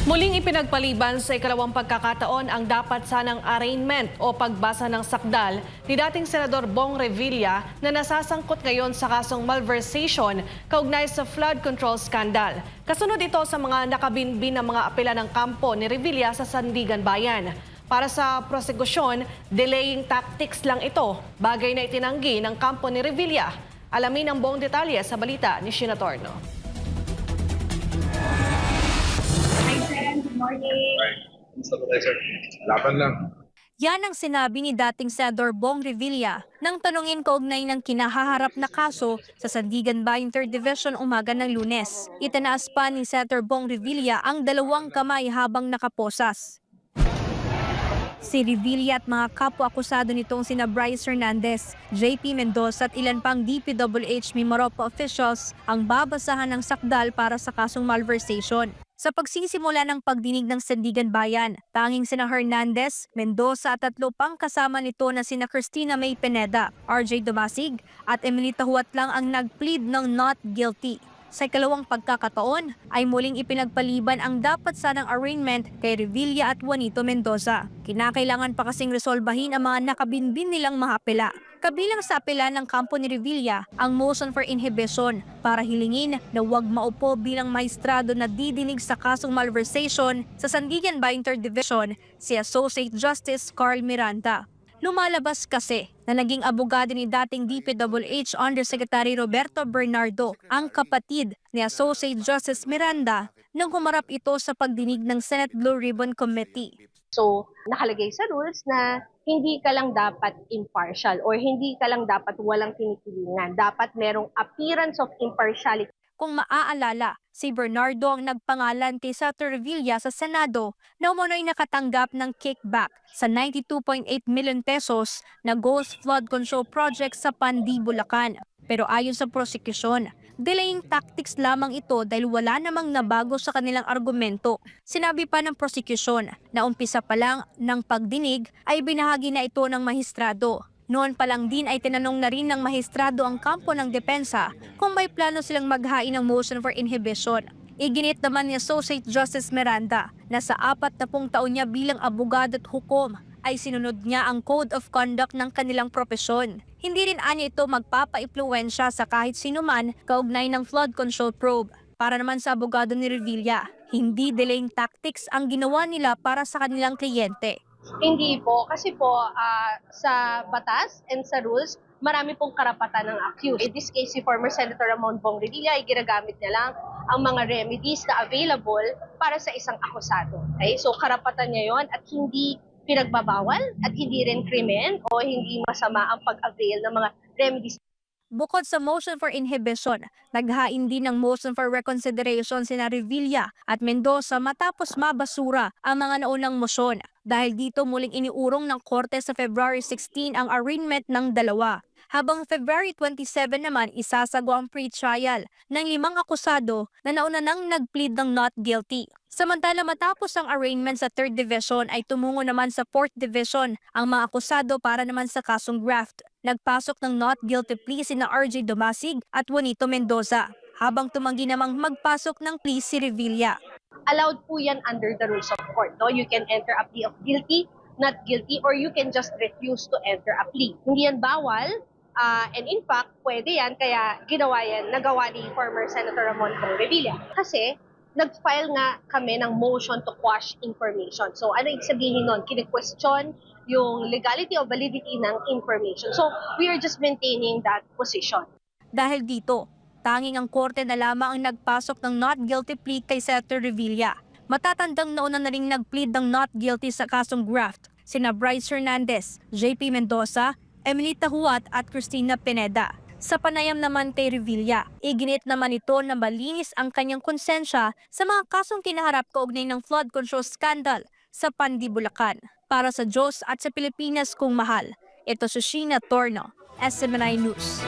Muling ipinagpaliban sa ikalawang pagkakataon ang dapat sanang arraignment o pagbasa ng sakdal ni dating Senador Bong Revilla na nasasangkot ngayon sa kasong malversation kaugnay sa flood control scandal. Kasunod ito sa mga nakabinbin ng mga apela ng kampo ni Revilla sa Sandigan Bayan. Para sa prosekusyon, delaying tactics lang ito, bagay na itinanggi ng kampo ni Revilla. Alamin ang buong detalye sa balita ni Sheena Torno. Laban lang. Yan ang sinabi ni dating Senador Bong Revilla nang tanungin kaugnay ng kinahaharap na kaso sa Sandigan Bayan 3rd Division umaga ng Lunes. Itinaas pa ni Senator Bong Revilla ang dalawang kamay habang nakaposas. Si Revilla at mga kapwa-akusado nitong sina Bryce Hernandez, JP Mendoza at ilan pang DPWH Mimaropa officials ang babasahan ng sakdal para sa kasong malversation. Sa pagsisimula ng pagdinig ng Sandigan Bayan, tanging sina Hernandez, Mendoza at tatlo pang kasama nito na sina Cristina May Pineda, RJ Dumasig at Emelita Huat lang ang nag-plead ng not guilty. Sa ikalawang pagkakataon ay muling ipinagpaliban ang dapat sanang arraignment kay Revilla at Juanito Mendoza. Kinakailangan pa kasing resolbahin ang mga nakabinbin nilang mga apela. Kabilang sa apela ng kampo ni Revilla ang motion for inhibition para hilingin na huwag maupo bilang maestrado na didinig sa kasong malversation sa Sandigan Bayan 3rd Division si Associate Justice Carl Miranda. Lumalabas kasi na naging abogado ni dating DPWH Undersecretary Roberto Bernardo ang kapatid ni Associate Justice Miranda nang humarap ito sa pagdinig ng Senate Blue Ribbon Committee. So, nakalagay sa rules na hindi ka lang dapat impartial or hindi ka lang dapat walang kinikilingan. Dapat merong appearance of impartiality. Kung maaalala, si Bernardo ang nagpangalan kay Senator Revilla sa Senado na umano'y nakatanggap ng kickback sa 92.8 million pesos na Ghost Flood Control Project sa Pandi, Bulacan. Pero ayon sa prosecution, delaying tactics lamang ito dahil wala namang nabago sa kanilang argumento. Sinabi pa ng prosecution na umpisa pa lang ng pagdinig ay binahagi na ito ng mahistrado. Noon pa lang din ay tinanong na rin ng mahistrado ang kampo ng depensa kung may plano silang maghain ng motion for inhibition. Iginit naman ni Associate Justice Miranda na sa 40 taon niya bilang abogado at hukom ay sinunod niya ang Code of Conduct ng kanilang propesyon. Hindi rin anya ito magpapa-impluwensya sa kahit sinuman kaugnay ng flood control probe. Para naman sa abogado ni Revilla, hindi delaying tactics ang ginawa nila para sa kanilang kliyente. Hindi po, kasi po sa batas and sa rules, marami pong karapatan ng accused. In this case, si former Senator Ramon Bong Revilla ay ginagamit niya lang ang mga remedies na available para sa isang akusado. Okay? So karapatan niya yon at hindi pinagbabawal at hindi rin krimen o hindi masama ang pag-avail ng mga remedies. Bukod sa motion for inhibition, naghain din ng motion for reconsideration sina Revilla at Mendoza matapos mabasura ang mga naunang motion. Dahil dito muling iniurong ng korte sa February 16 ang arraignment ng dalawa. Habang February 27 naman isasagawa ang pre-trial ng 5 akusado na nauna nang nag-plead ng not guilty. Samantala matapos ang arraignment sa 3rd Division ay tumungo naman sa 4th Division ang mga akusado para naman sa kasong graft. Nagpasok ng not guilty plea sina RJ Dumasig at Juanito Mendoza, habang tumanggi namang magpasok ng plea si Revilla. Allowed po yan under the rules of court. No? You can enter a plea of guilty, not guilty, or you can just refuse to enter a plea. Hindi yan bawal. And in fact, pwede yan, kaya nagawa ni former Senator Ramon Bong Revilla. Kasi, nag-file nga kami ng motion to quash information. So, ano ibig sabihin nun? Kine-question yung legality o validity ng information. So, we are just maintaining that position. Dahil dito, tanging ang korte na lamang ang nagpasok ng not guilty plea kay Senator Revilla. Matatandang nauna na ring nag-plead ng not guilty sa kasong graft sina Bryce Hernandez, JP Mendoza, Emelita Huat at Cristina Pineda. Sa panayam naman kay Revilla, iginit naman ito na malinis ang kanyang konsensya sa mga kasong kinaharap kaugnay ng flood control scandal sa Pandi, Bulacan. Para sa Diyos at sa Pilipinas kung mahal, ito si Sheena Torno, SMNI News.